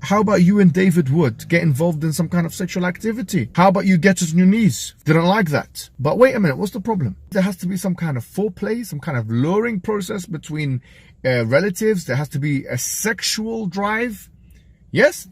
How about you and David Wood get involved in some kind of sexual activity? How about you get on your knees? Didn't like that. But wait a minute, what's the problem? There has to be some kind of foreplay, some kind of luring process between relatives. There has to be a sexual drive. Yes?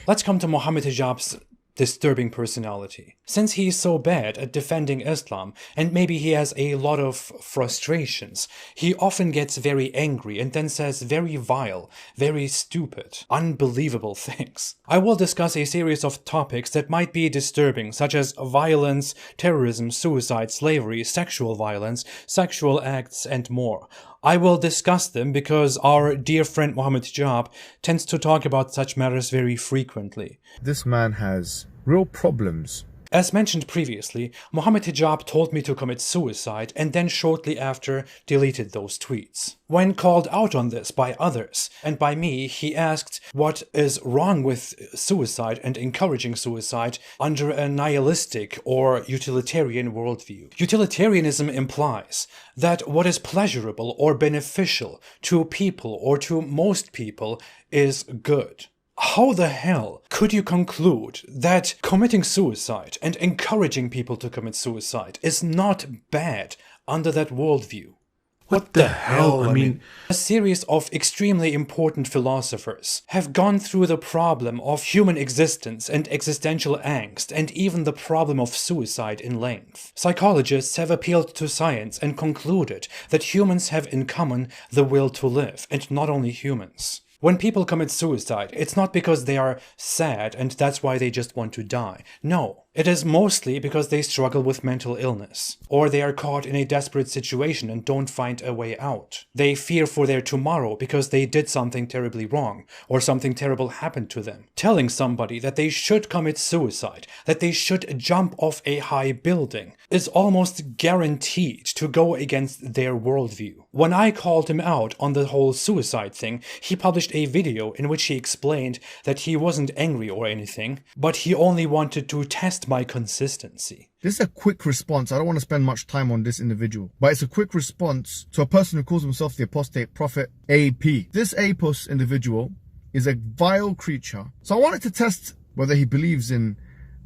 Let's come to Muhammad Hijab's disturbing personality. Since he is so bad at defending Islam, and maybe he has a lot of frustrations, he often gets very angry and then says very vile, very stupid, unbelievable things. I will discuss a series of topics that might be disturbing, such as violence, terrorism, suicide, slavery, sexual violence, sexual acts, and more. I will discuss them because our dear friend Muhammad Hijab tends to talk about such matters very frequently. This man has real problems. As mentioned previously, Muhammad Hijab told me to commit suicide and then shortly after deleted those tweets. When called out on this by others and by me, he asked what is wrong with suicide and encouraging suicide under a nihilistic or utilitarian worldview. Utilitarianism implies that what is pleasurable or beneficial to people or to most people is good. How the hell could you conclude that committing suicide and encouraging people to commit suicide is not bad under that worldview? What the hell? I mean, a series of extremely important philosophers have gone through the problem of human existence and existential angst, and even the problem of suicide in length. Psychologists have appealed to science and concluded that humans have in common the will to live, and not only humans. When people commit suicide, it's not because they are sad and that's why they just want to die. No, it is mostly because they struggle with mental illness, or they are caught in a desperate situation and don't find a way out. They fear for their tomorrow because they did something terribly wrong, or something terrible happened to them. Telling somebody that they should commit suicide, that they should jump off a high building, is almost guaranteed to go against their worldview. When I called him out on the whole suicide thing, he published a video in which he explained that he wasn't angry or anything, but he only wanted to test my consistency. This is a quick response. I don't want to spend much time on this individual, but it's a quick response to a person who calls himself the Apostate Prophet AP. This Apos individual is a vile creature. So I wanted to test whether he believes in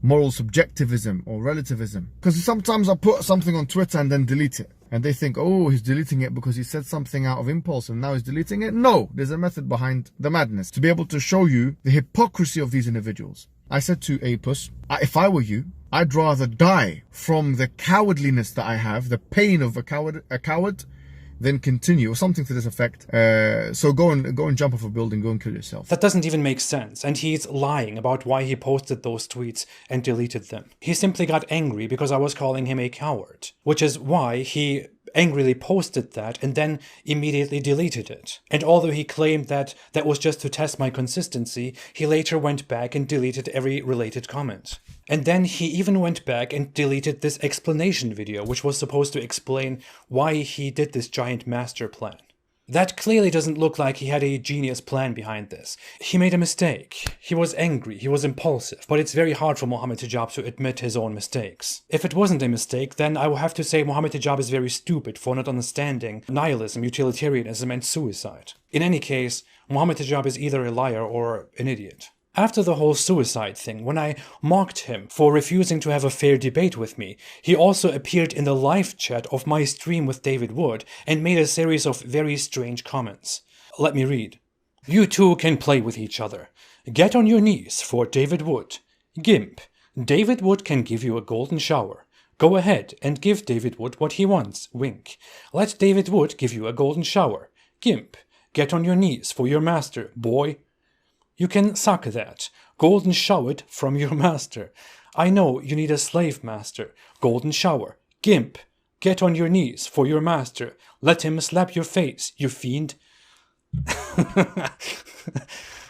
moral subjectivism or relativism. Because sometimes I put something on Twitter and then delete it. And they think, oh, he's deleting it because he said something out of impulse and now he's deleting it. No, there's a method behind the madness to be able to show you the hypocrisy of these individuals. I said to Apos, if I were you, I'd rather die from the cowardliness that I have, the pain of a coward, than continue, or something to this effect. So go and jump off a building, go and kill yourself. That doesn't even make sense, and he's lying about why he posted those tweets and deleted them. He simply got angry because I was calling him a coward, which is why he angrily posted that and then immediately deleted it. And although he claimed that that was just to test my consistency, he later went back and deleted every related comment. And then he even went back and deleted this explanation video, which was supposed to explain why he did this giant master plan. That clearly doesn't look like he had a genius plan behind this. He made a mistake. He was angry, he was impulsive, but it's very hard for Muhammad Hijab to admit his own mistakes. If it wasn't a mistake, then I will have to say Muhammad Hijab is very stupid for not understanding nihilism, utilitarianism, and suicide. In any case, Muhammad Hijab is either a liar or an idiot. After the whole suicide thing, when I mocked him for refusing to have a fair debate with me, he also appeared in the live chat of my stream with David Wood and made a series of very strange comments. Let me read. You two can play with each other. Get on your knees for David Wood. Gimp. David Wood can give you a golden shower. Go ahead and give David Wood what he wants. Wink. Let David Wood give you a golden shower. Gimp. Get on your knees for your master, boy. You can suck that. Golden showered from your master. I know you need a slave master. Golden shower. Gimp. Get on your knees for your master. Let him slap your face, you fiend.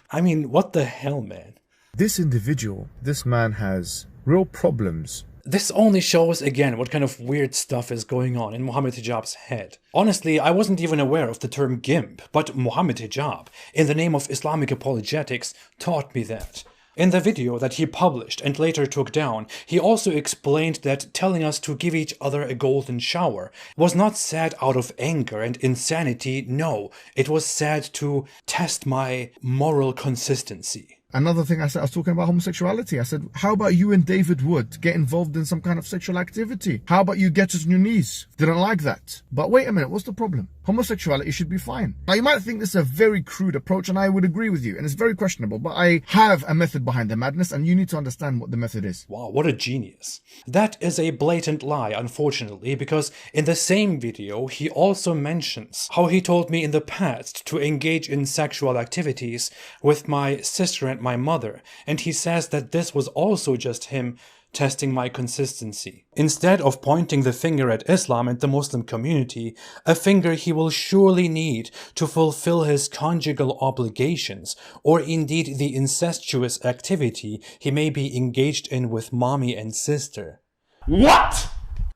I mean, what the hell, man? This individual, this man has real problems. This only shows again what kind of weird stuff is going on in Muhammad Hijab's head. Honestly, I wasn't even aware of the term gimp, but Muhammad Hijab, in the name of Islamic apologetics, taught me that. In the video that he published and later took down, he also explained that telling us to give each other a golden shower was not said out of anger and insanity, no, it was said to test my moral consistency. Another thing I said, I was talking about homosexuality. I said, how about you and David Wood get involved in some kind of sexual activity? How about you get on your knees? Didn't like that. But wait a minute, what's the problem? Homosexuality should be fine. Now, you might think this is a very crude approach, and I would agree with you, and it's very questionable, but I have a method behind the madness, and you need to understand what the method is. Wow, what a genius. That is a blatant lie, unfortunately, because in the same video, he also mentions how he told me in the past to engage in sexual activities with my sister and my mother, and he says that this was also just him testing my consistency. Instead of pointing the finger at Islam and the Muslim community, a finger he will surely need to fulfill his conjugal obligations, or indeed the incestuous activity he may be engaged in with mommy and sister. What?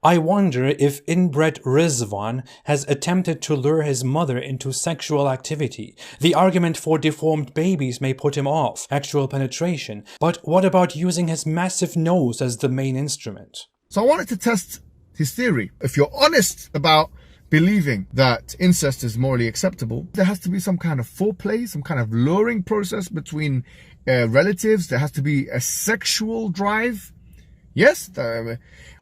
I wonder if inbred Rizwan has attempted to lure his mother into sexual activity. The argument for deformed babies may put him off actual penetration, but what about using his massive nose as the main instrument? So I wanted to test his theory. If you're honest about believing that incest is morally acceptable, there has to be some kind of foreplay, some kind of luring process between relatives. There has to be a sexual drive. Yes.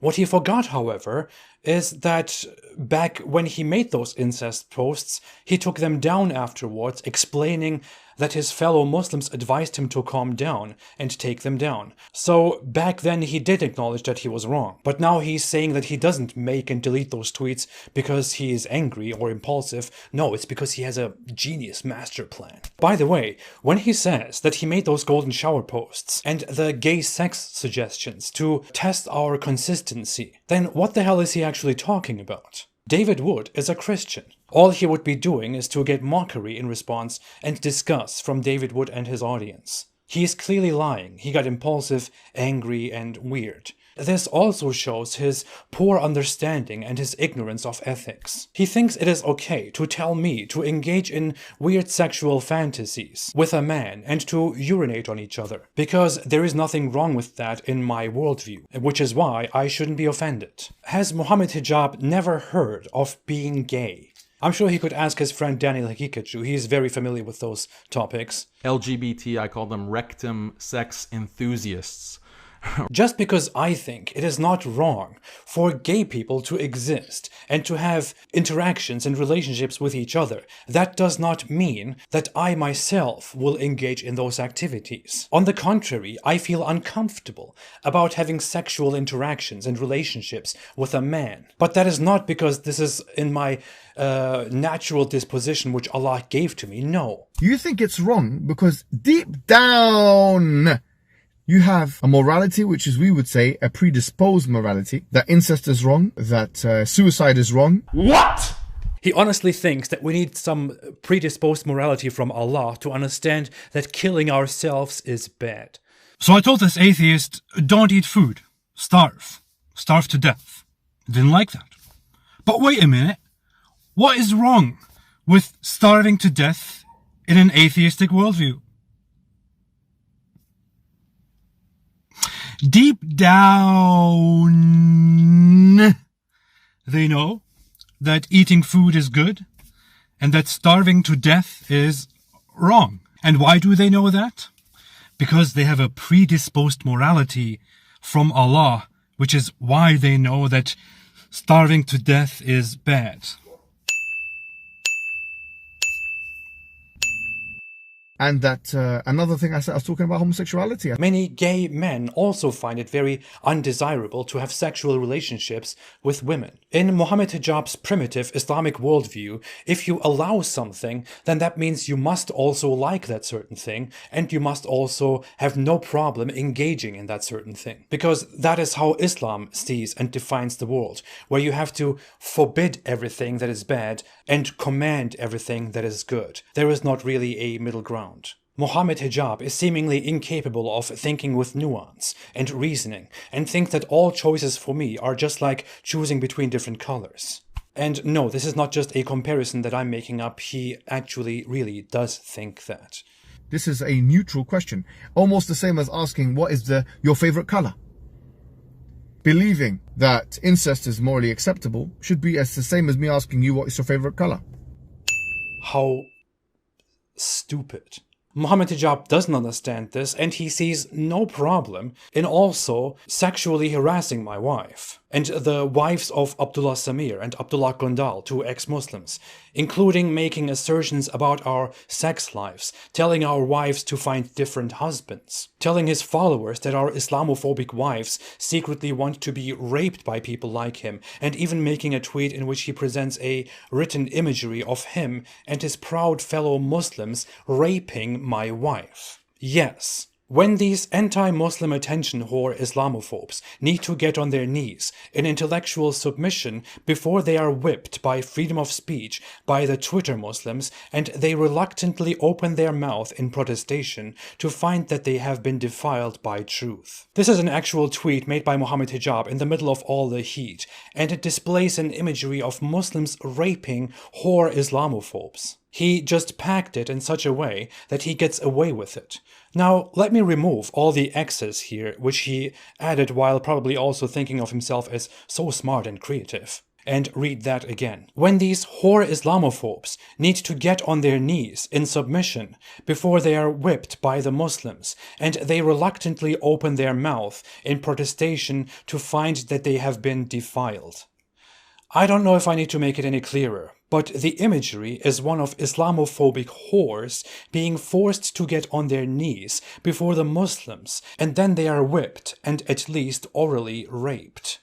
What he forgot, however, is that back when he made those incest posts, he took them down afterwards, explaining that his fellow Muslims advised him to calm down and take them down. So back then he did acknowledge that he was wrong, but now he's saying that he doesn't make and delete those tweets because he is angry or impulsive. No, it's because he has a genius master plan. By the way, when he says that he made those golden shower posts and the gay sex suggestions to test our consistency, then what the hell is he actually talking about? David Wood is a Christian. All he would be doing is to get mockery in response and disgust from David Wood and his audience. He is clearly lying. He got impulsive, angry, and weird. This also shows his poor understanding and his ignorance of ethics. He thinks it is okay to tell me to engage in weird sexual fantasies with a man and to urinate on each other, because there is nothing wrong with that in my worldview, which is why I shouldn't be offended. Has Muhammad Hijab never heard of being gay? I'm sure he could ask his friend Daniel Hakikachu. He's very familiar with those topics. LGBT, I call them rectum sex enthusiasts. Just because I think it is not wrong for gay people to exist and to have interactions and relationships with each other, that does not mean that I myself will engage in those activities. On the contrary, I feel uncomfortable about having sexual interactions and relationships with a man. But that is not because this is in my natural disposition which Allah gave to me, no. You think it's wrong because deep down you have a morality, which is, we would say, a predisposed morality, that incest is wrong, that suicide is wrong. What? He honestly thinks that we need some predisposed morality from Allah to understand that killing ourselves is bad. So I told this atheist, don't eat food. Starve. Starve to death. Didn't like that. But wait a minute. What is wrong with starving to death in an atheistic worldview? Deep down, they know that eating food is good and that starving to death is wrong. And why do they know that? Because they have a predisposed morality from Allah, which is why they know that starving to death is bad. And that another thing I said, I was talking about homosexuality. Many gay men also find it very undesirable to have sexual relationships with women. In Muhammad Hijab's primitive Islamic worldview, if you allow something, then that means you must also like that certain thing, and you must also have no problem engaging in that certain thing. Because that is how Islam sees and defines the world, where you have to forbid everything that is bad and command everything that is good. There is not really a middle ground. Muhammad Hijab is seemingly incapable of thinking with nuance and reasoning, and thinks that all choices for me are just like choosing between different colors. And no, this is not just a comparison that I'm making up, he actually really does think that. This is a neutral question. Almost the same as asking what is your favorite color. Believing that incest is morally acceptable should be as the same as me asking you what is your favorite color. How stupid. Muhammad Hijab doesn't understand this, and he sees no problem in also sexually harassing my wife and the wives of Abdullah Samir and Abdullah Gondal, 2 ex-Muslims, including making assertions about our sex lives, telling our wives to find different husbands, telling his followers that our Islamophobic wives secretly want to be raped by people like him, and even making a tweet in which he presents a written imagery of him and his proud fellow Muslims raping my wife. Yes. When these anti-Muslim attention whore Islamophobes need to get on their knees in intellectual submission before they are whipped by freedom of speech by the Twitter Muslims, and they reluctantly open their mouth in protestation to find that they have been defiled by truth. This is an actual tweet made by Muhammad Hijab in the middle of all the heat, and it displays an imagery of Muslims raping whore Islamophobes. He just packed it in such a way that he gets away with it. Now, let me remove all the X's here, which he added while probably also thinking of himself as so smart and creative, and read that again. When these whore Islamophobes need to get on their knees in submission before they are whipped by the Muslims, and they reluctantly open their mouth in protestation to find that they have been defiled. I don't know if I need to make it any clearer, but the imagery is one of Islamophobic whores being forced to get on their knees before the Muslims, and then they are whipped and at least orally raped.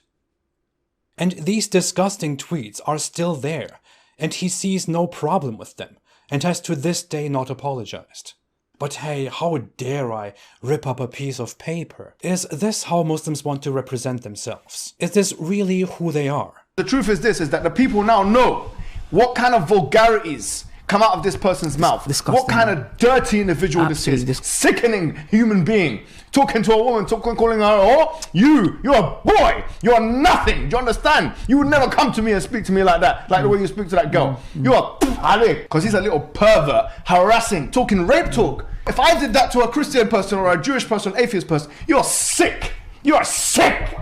And these disgusting tweets are still there, and he sees no problem with them, and has to this day not apologized. But hey, how dare I rip up a piece of paper? Is this how Muslims want to represent themselves? Is this really who they are? The truth is this, is that the people now know what kind of vulgarities come out of this person's mouth. Disgusting. What kind of dirty individual Absolutely this is. Sickening human being. Talking to a woman, calling her, oh, you're a boy. You're nothing. Do you understand? You would never come to me and speak to me like that. Like the way you speak to that girl. You're because he's a little pervert, harassing, talking rape talk. If I did that to a Christian person or a Jewish person, atheist person, you're sick. You're sick.